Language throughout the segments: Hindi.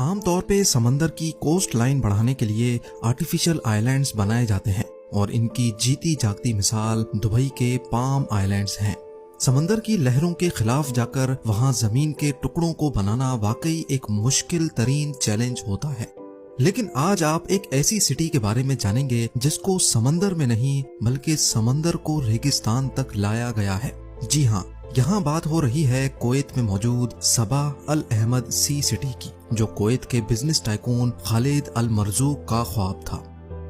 आमतौर पे समंदर की कोस्ट लाइन बढ़ाने के लिए आर्टिफिशियल आइलैंड्स बनाए जाते हैं और इनकी जीती जागती मिसाल दुबई के पाम आइलैंड्स हैं। समंदर की लहरों के खिलाफ जाकर वहां जमीन के टुकड़ों को बनाना वाकई एक मुश्किल तरीन चैलेंज होता है। लेकिन आज आप एक ऐसी सिटी के बारे में जानेंगे जिसको समंदर में नहीं बल्कि समंदर को रेगिस्तान तक लाया गया है। जी हाँ, यहाँ बात हो रही है कुवैत में मौजूद सबा अल अहमद सी सिटी की, जो कुवैत के बिजनेस टाइकून खालिद अल मरजूक का ख्वाब था।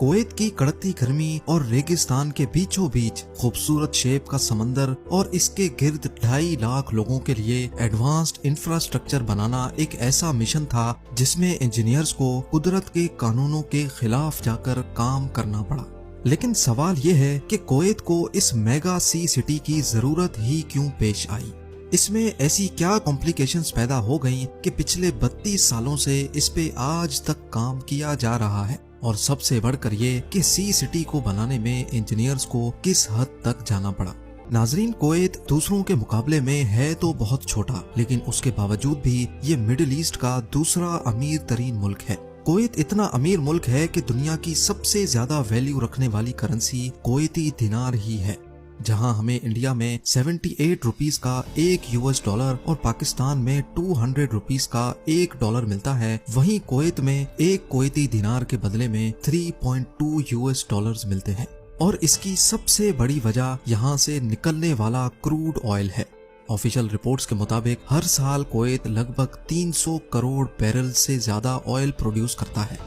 कुवैत की कड़कती गर्मी और रेगिस्तान के बीचों बीच खूबसूरत शेप का समंदर और इसके गिर्द 2.5 लाख लोगों के लिए एडवांस्ड इंफ्रास्ट्रक्चर बनाना एक ऐसा मिशन था जिसमें इंजीनियर्स को कुदरत के कानूनों के खिलाफ जाकर काम करना पड़ा। लेकिन सवाल ये है कि कुवैत को इस मेगा सी सिटी की जरूरत ही क्यों पेश आई। इसमें ऐसी क्या कॉम्प्लिकेशंस पैदा हो गईं कि पिछले 32 सालों से इस पे आज तक काम किया जा रहा है, और सबसे बढ़कर ये कि सी सिटी को बनाने में इंजीनियर्स को किस हद तक जाना पड़ा। नाजरीन, कुवैत दूसरों के मुकाबले में है तो बहुत छोटा, लेकिन उसके बावजूद भी ये मिडिल ईस्ट का दूसरा अमीर तरीन मुल्क है। कुवैत इतना अमीर मुल्क है कि दुनिया की सबसे ज्यादा वैल्यू रखने वाली करेंसी कुवैती दिनार ही है। जहां हमें इंडिया में 78 रुपीस का $1 और पाकिस्तान में 200 रुपीस का $1 मिलता है, वहीं कुवैत में एक कुवैती दिनार के बदले में $3.2 मिलते हैं। और इसकी सबसे बड़ी वजह यहाँ से निकलने वाला क्रूड ऑयल है। ऑफिशियल रिपोर्ट्स के मुताबिक हर साल कुवैत लगभग 300 करोड़ बैरल से ज्यादा ऑयल प्रोड्यूस करता है।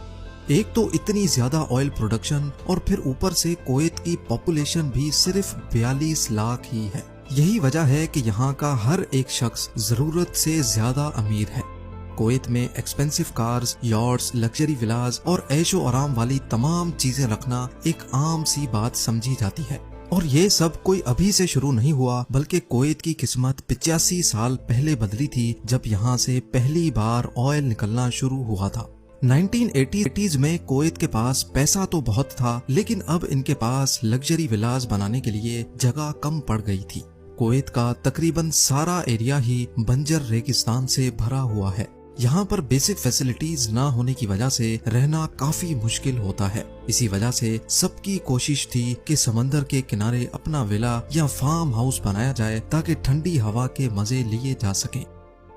एक तो इतनी ज्यादा ऑयल प्रोडक्शन और फिर ऊपर से कुवैत की पॉपुलेशन भी सिर्फ 42 लाख ही है। यही वजह है कि यहाँ का हर एक शख्स जरूरत से ज्यादा अमीर है। कुवैत में एक्सपेंसिव कार्स, यॉट्स, लग्जरी विलास और ऐशो आराम वाली तमाम चीजें रखना एक आम सी बात समझी जाती है। और ये सब कोई अभी से शुरू नहीं हुआ, बल्कि कुवैत की किस्मत 85 साल पहले बदली थी, जब यहाँ से पहली बार ऑयल निकलना शुरू हुआ था। 1980s में कुवैत के पास पैसा तो बहुत था, लेकिन अब इनके पास लग्जरी विलास बनाने के लिए जगह कम पड़ गई थी। कुवैत का तकरीबन सारा एरिया ही बंजर रेगिस्तान से भरा हुआ है। यहाँ पर बेसिक फैसिलिटीज ना होने की वजह से रहना काफी मुश्किल होता है। इसी वजह से सबकी कोशिश थी कि समंदर के किनारे अपना विला या फार्म हाउस बनाया जाए ताकि ठंडी हवा के मजे लिए जा सकें।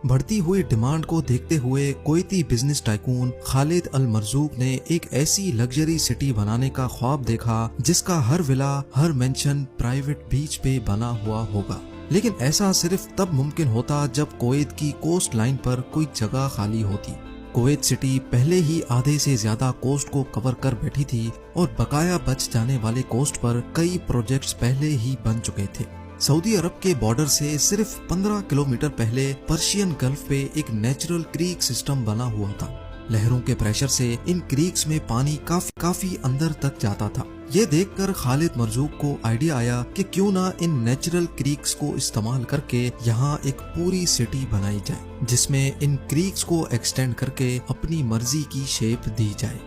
बढ़ती हुई डिमांड को देखते हुए कुवैती बिजनेस टाइकून खालिद अल मरजूक ने एक ऐसी लग्जरी सिटी बनाने का ख्वाब देखा जिसका हर विला, हर मेंशन प्राइवेट बीच पे बना हुआ होगा। लेकिन ऐसा सिर्फ तब मुमकिन होता जब कुवैत की कोस्ट लाइन पर कोई जगह खाली होती। कुवैत सिटी पहले ही आधे से ज्यादा कोस्ट को कवर कर बैठी थी और बकाया बच जाने वाले कोस्ट पर कई प्रोजेक्ट्स पहले ही बन चुके थे। सऊदी अरब के बॉर्डर से सिर्फ 15 किलोमीटर पहले पर्शियन गल्फ पे एक नेचुरल क्रीक सिस्टम बना हुआ था। लहरों के प्रेशर से इन क्रीक्स में पानी काफी अंदर तक जाता था। ये देखकर खालिद मरजूक को आइडिया आया कि क्यों ना इन नेचुरल क्रीक्स को इस्तेमाल करके यहाँ एक पूरी सिटी बनाई जाए, जिसमें इन क्रीक्स को एक्सटेंड करके अपनी मर्जी की शेप दी जाए।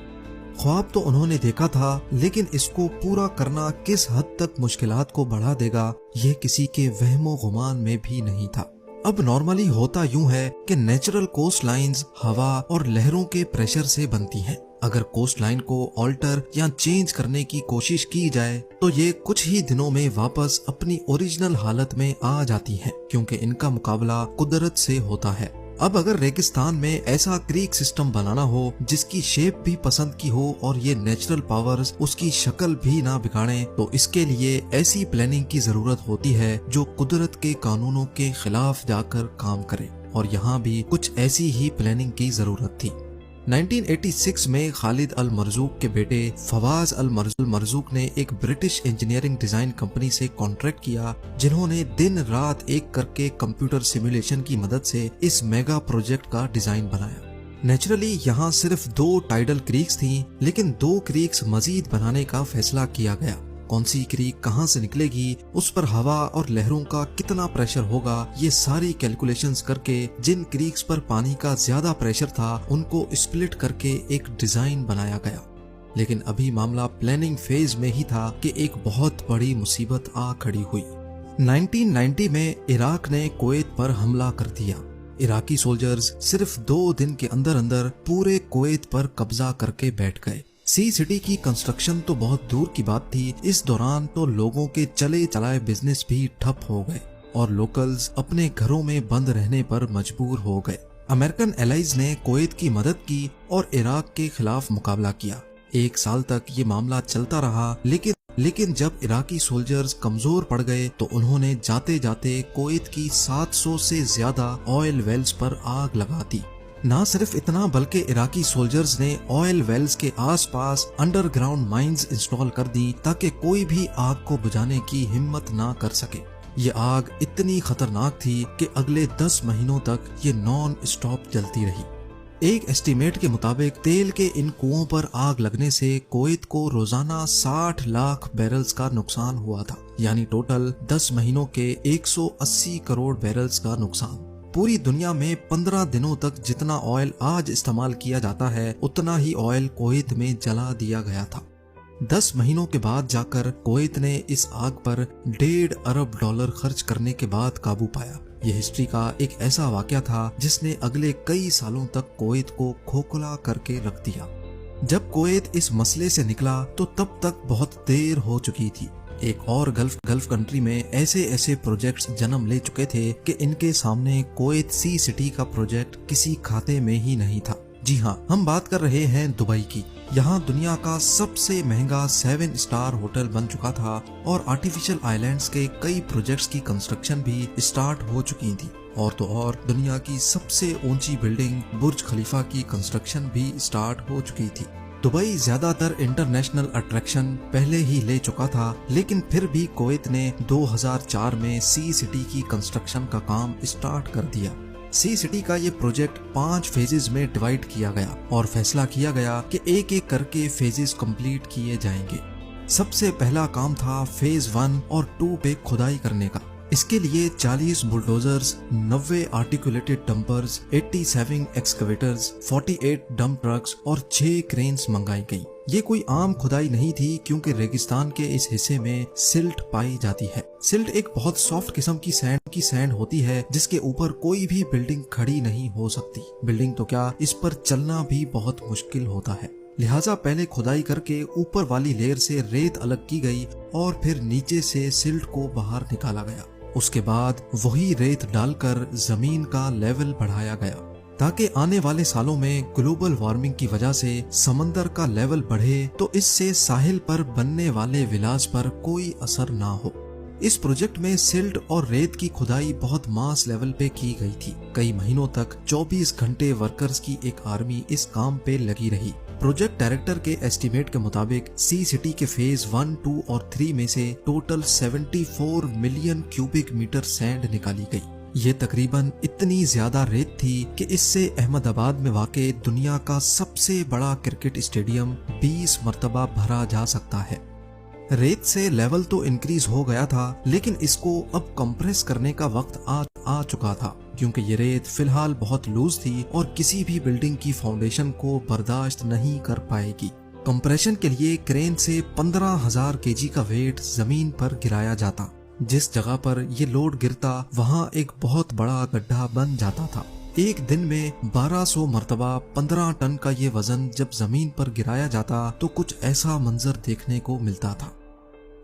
ख्वाब तो उन्होंने देखा था, लेकिन इसको पूरा करना किस हद तक मुश्किलात को बढ़ा देगा, ये किसी के वहमो गुमान में भी नहीं था। अब नॉर्मली होता यूं है कि नेचुरल कोस्ट लाइन्स हवा और लहरों के प्रेशर से बनती हैं। अगर कोस्ट लाइन को ऑल्टर या चेंज करने की कोशिश की जाए तो ये कुछ ही दिनों में वापस अपनी ओरिजिनल हालत में आ जाती हैं, क्योंकि इनका मुकाबला कुदरत से होता है। अब अगर रेगिस्तान में ऐसा क्रीक सिस्टम बनाना हो जिसकी शेप भी पसंद की हो और ये नेचुरल पावर्स उसकी शक्ल भी ना बिगाड़े, तो इसके लिए ऐसी प्लानिंग की जरूरत होती है जो कुदरत के कानूनों के खिलाफ जाकर काम करे। और यहाँ भी कुछ ऐसी ही प्लानिंग की जरूरत थी। 1986 में खालिद अल मरजूक के बेटे फवाज अल मरजूक ने एक ब्रिटिश इंजीनियरिंग डिजाइन कंपनी से कॉन्ट्रैक्ट किया, जिन्होंने दिन रात एक करके कंप्यूटर सिमुलेशन की मदद से इस मेगा प्रोजेक्ट का डिजाइन बनाया। नेचुरली यहाँ सिर्फ 2 टाइडल क्रीक्स थी, लेकिन 2 क्रीक्स मजीद बनाने का फैसला किया गया। कौन सी क्रीक कहां से निकलेगी, उस पर हवा और लहरों का कितना प्रेशर होगा, ये सारी कैलकुलेशंस करके जिन क्रीक्स पर पानी का ज्यादा प्रेशर था उनको स्प्लिट करके एक डिजाइन बनाया गया। लेकिन अभी मामला प्लानिंग फेज में ही था कि एक बहुत बड़ी मुसीबत आ खड़ी हुई। 1990 में इराक ने कुवैत पर हमला कर दिया। इराकी सोल्जर्स सिर्फ 2 दिन के अंदर अंदर पूरे कुवैत पर कब्जा करके बैठ गए। सी सिटी की कंस्ट्रक्शन तो बहुत दूर की बात थी, इस दौरान तो लोगों के चले चलाए बिजनेस भी ठप हो गए और लोकल्स अपने घरों में बंद रहने पर मजबूर हो गए। अमेरिकन एलाइज ने कुवैत की मदद की और इराक के खिलाफ मुकाबला किया। 1 साल तक ये मामला चलता रहा, लेकिन जब इराकी सोल्जर्स कमजोर पड़ गए तो उन्होंने जाते जाते कुवैत की 700 से ज्यादा ऑयल वेल्स पर आग लगा दी। ना सिर्फ इतना, बल्कि इराकी सोल्जर्स ने ऑयल वेल्स के आसपास अंडरग्राउंड माइंस इंस्टॉल कर दी ताकि कोई भी आग को बुझाने की हिम्मत ना कर सके। ये आग इतनी खतरनाक थी कि अगले 10 महीनों तक ये नॉन स्टॉप जलती रही। एक एस्टीमेट के मुताबिक तेल के इन कुओं पर आग लगने से कुवैत को रोजाना 60 लाख बैरल्स का नुकसान हुआ था, यानी टोटल 10 महीनों के 180 करोड़ बैरल्स का नुकसान। पूरी दुनिया में 15 दिनों तक जितना ऑयल आज इस्तेमाल किया जाता है उतना ही ऑयल कुवैत में जला दिया गया था। 10 महीनों के बाद जाकर कुवैत ने इस आग पर $1.5 अरब खर्च करने के बाद काबू पाया। यह हिस्ट्री का एक ऐसा वाकया था जिसने अगले कई सालों तक कुवैत को खोखला करके रख दिया। जब कुवैत इस मसले से निकला तो तब तक बहुत देर हो चुकी थी। एक और गल्फ कंट्री में ऐसे प्रोजेक्ट्स जन्म ले चुके थे कि इनके सामने कुवैत सी सिटी का प्रोजेक्ट किसी खाते में ही नहीं था। जी हाँ, हम बात कर रहे हैं दुबई की। यहाँ दुनिया का सबसे महंगा 7 स्टार होटल बन चुका था और आर्टिफिशियल आइलैंड्स के कई प्रोजेक्ट्स की कंस्ट्रक्शन भी स्टार्ट हो चुकी थी। और तो और दुनिया की सबसे ऊंची बिल्डिंग बुर्ज खलीफा की कंस्ट्रक्शन भी स्टार्ट हो चुकी थी। दुबई ज्यादातर इंटरनेशनल अट्रैक्शन पहले ही ले चुका था, लेकिन फिर भी कुवैत ने 2004 में सी सिटी की कंस्ट्रक्शन का काम स्टार्ट कर दिया। सी सिटी का ये प्रोजेक्ट 5 फेजेस में डिवाइड किया गया और फैसला किया गया कि एक एक करके फेजेस कंप्लीट किए जाएंगे। सबसे पहला काम था फेज 1 और 2 पे खुदाई करने का। इसके लिए 40 bulldozers, 90 articulated dumpers, 87 एक्सकवेटर्स, 48 dump trucks और 6 क्रेन्स मंगाई गई। ये कोई आम खुदाई नहीं थी क्योंकि रेगिस्तान के इस हिस्से में सिल्ट पाई जाती है। सिल्ट एक बहुत सॉफ्ट किस्म की सैंड होती है जिसके ऊपर कोई भी बिल्डिंग खड़ी नहीं हो सकती। बिल्डिंग तो क्या, इस पर चलना भी बहुत मुश्किल होता है। लिहाजा पहले खुदाई करके ऊपर वाली लेयर से रेत अलग की गई और फिर नीचे से सिल्ट को बाहर निकाला गया। उसके बाद वही रेत डालकर जमीन का लेवल बढ़ाया गया ताकि आने वाले सालों में ग्लोबल वार्मिंग की वजह से समंदर का लेवल बढ़े तो इससे साहिल पर बनने वाले विलास पर कोई असर ना हो। इस प्रोजेक्ट में सिल्ट और रेत की खुदाई बहुत मास लेवल पे की गई थी। कई महीनों तक 24 घंटे वर्कर्स की एक आर्मी इस काम पे लगी रही। प्रोजेक्ट डायरेक्टर के एस्टीमेट के मुताबिक सी सिटी के फेज 1, 2 और 3 में से total 74 million cubic metre sand निकाली गई। ये तकरीबन इतनी ज्यादा रेत थी कि इससे अहमदाबाद में वाक़े दुनिया का सबसे बड़ा क्रिकेट स्टेडियम 20 मरतबा भरा जा सकता है। रेत से लेवल तो इंक्रीज हो गया था, लेकिन इसको अब कंप्रेस करने का वक्त आ चुका था क्योंकि ये रेत फिलहाल बहुत लूज थी और किसी भी बिल्डिंग की फाउंडेशन को बर्दाश्त नहीं कर पाएगी। कंप्रेशन के लिए क्रेन से 15,000 केजी का वेट जमीन पर गिराया जाता। जिस जगह पर ये लोड गिरता वहाँ एक बहुत बड़ा गड्ढा बन जाता था। एक दिन में 1200 मरतबा 15 टन का ये वजन जब जमीन पर गिराया जाता तो कुछ ऐसा मंजर देखने को मिलता था।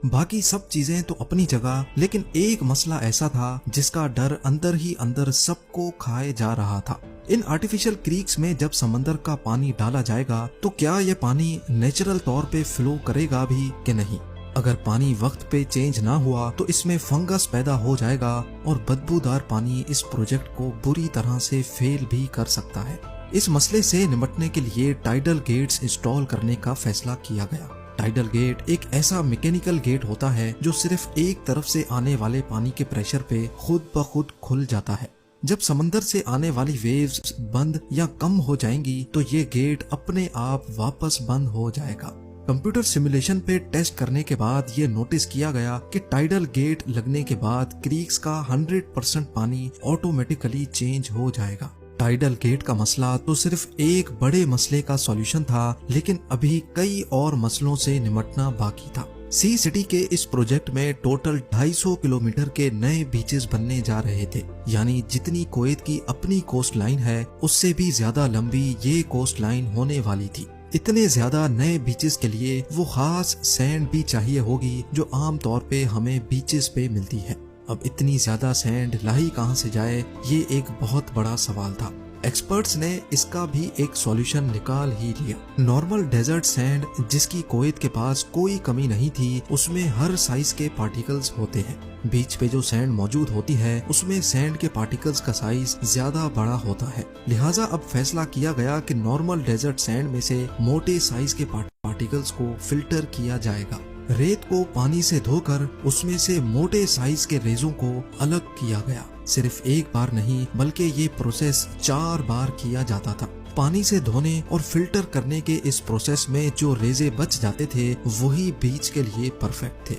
बाकी सब चीजें तो अपनी जगह, लेकिन एक मसला ऐसा था जिसका डर अंदर ही अंदर सबको खाए जा रहा था। इन आर्टिफिशियल क्रीक्स में जब समंदर का पानी डाला जाएगा तो क्या ये पानी नेचुरल तौर पे फ्लो करेगा भी कि नहीं। अगर पानी वक्त पे चेंज ना हुआ तो इसमें फंगस पैदा हो जाएगा और बदबूदार पानी इस प्रोजेक्ट को बुरी तरह से फेल भी कर सकता है। इस मसले से निपटने के लिए टाइडल गेट्स इंस्टॉल करने का फैसला किया गया। टाइडल गेट एक ऐसा मैकेनिकल गेट होता है जो सिर्फ एक तरफ से आने वाले पानी के प्रेशर पे खुद ब खुद खुल जाता है। जब समंदर से आने वाली वेव्स बंद या कम हो जाएंगी तो ये गेट अपने आप वापस बंद हो जाएगा। कंप्यूटर सिमुलेशन पे टेस्ट करने के बाद ये नोटिस किया गया कि टाइडल गेट लगने के बाद क्रीक्स का 100% पानी ऑटोमेटिकली चेंज हो जाएगा। टाइडल गेट का मसला तो सिर्फ एक बड़े मसले का सॉल्यूशन था, लेकिन अभी कई और मसलों से निपटना बाकी था। सी सिटी के इस प्रोजेक्ट में टोटल 250 किलोमीटर के नए बीचेस बनने जा रहे थे, यानी जितनी कुवैत की अपनी कोस्ट लाइन है उससे भी ज्यादा लंबी ये कोस्ट लाइन होने वाली थी। इतने ज्यादा नए बीचेस के लिए वो खास सैंड भी चाहिए होगी जो आम तौर पे हमें बीचेस पे मिलती है। अब इतनी ज्यादा सैंड लाई कहां से जाए, ये एक बहुत बड़ा सवाल था। एक्सपर्ट्स ने इसका भी एक सॉल्यूशन निकाल ही लिया। नॉर्मल डेजर्ट सैंड जिसकी कुवैत के पास कोई कमी नहीं थी, उसमें हर साइज के पार्टिकल्स होते हैं। बीच पे जो सैंड मौजूद होती है उसमें सैंड के पार्टिकल्स का साइज ज्यादा बड़ा होता है। लिहाजा अब फैसला किया गया कि नॉर्मल डेजर्ट सैंड में से मोटे साइज के पार्टिकल्स को फिल्टर किया जाएगा। रेत को पानी से धोकर उसमें से मोटे साइज के रेजों को अलग किया गया। सिर्फ एक बार नहीं बल्कि ये प्रोसेस 4 बार किया जाता था। पानी से धोने और फिल्टर करने के इस प्रोसेस में जो रेजे बच जाते थे वही बीच के लिए परफेक्ट थे।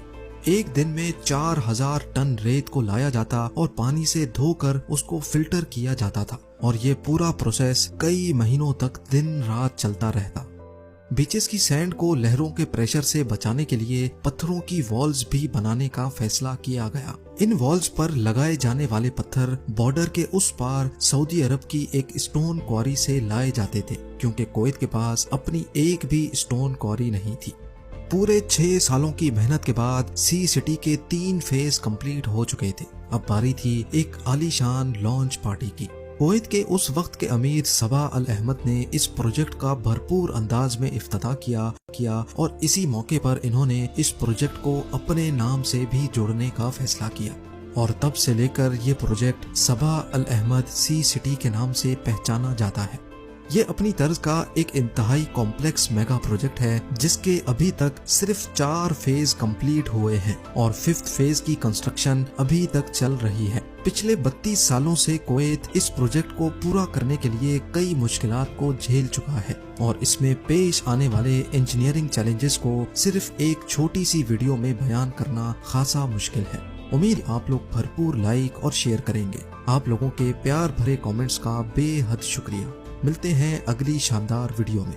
एक दिन में 4000 टन रेत को लाया जाता और पानी से धोकर उसको फिल्टर किया जाता था, और ये पूरा प्रोसेस कई महीनों तक दिन रात चलता रहता। बीचेस की सैंड को लहरों के प्रेशर से बचाने के लिए पत्थरों की वॉल्स भी बनाने का फैसला किया गया। इन वॉल्स पर लगाए जाने वाले पत्थर बॉर्डर के उस पार सऊदी अरब की एक स्टोन क्वारी से लाए जाते थे, क्योंकि कुवैत के पास अपनी एक भी स्टोन क्वारी नहीं थी। पूरे 6 सालों की मेहनत के बाद सी सिटी के 3 फेज कंप्लीट हो चुके थे। अब बारी थी एक आलीशान लॉन्च पार्टी की। कुवैत के उस वक्त के अमीर सबा अल अहमद ने इस प्रोजेक्ट का भरपूर अंदाज में इफ्तिताह किया और इसी मौके पर इन्होंने इस प्रोजेक्ट को अपने नाम से भी जोड़ने का फैसला किया, और तब से लेकर ये प्रोजेक्ट सबा अल अहमद सी सिटी के नाम से पहचाना जाता है। ये अपनी तर्ज का एक इंतहाई कॉम्प्लेक्स मेगा प्रोजेक्ट है जिसके अभी तक सिर्फ 4 फेज कंप्लीट हुए हैं और 5th फेज की कंस्ट्रक्शन अभी तक चल रही है। पिछले 32 सालों से कुवैत इस प्रोजेक्ट को पूरा करने के लिए कई मुश्किलात को झेल चुका है, और इसमें पेश आने वाले इंजीनियरिंग चैलेंजेस को सिर्फ एक छोटी सी वीडियो में बयान करना खासा मुश्किल है। उम्मीद आप लोग भरपूर लाइक और शेयर करेंगे। आप लोगों के प्यार भरे कमेंट्स का बेहद शुक्रिया। मिलते हैं अगली शानदार वीडियो में।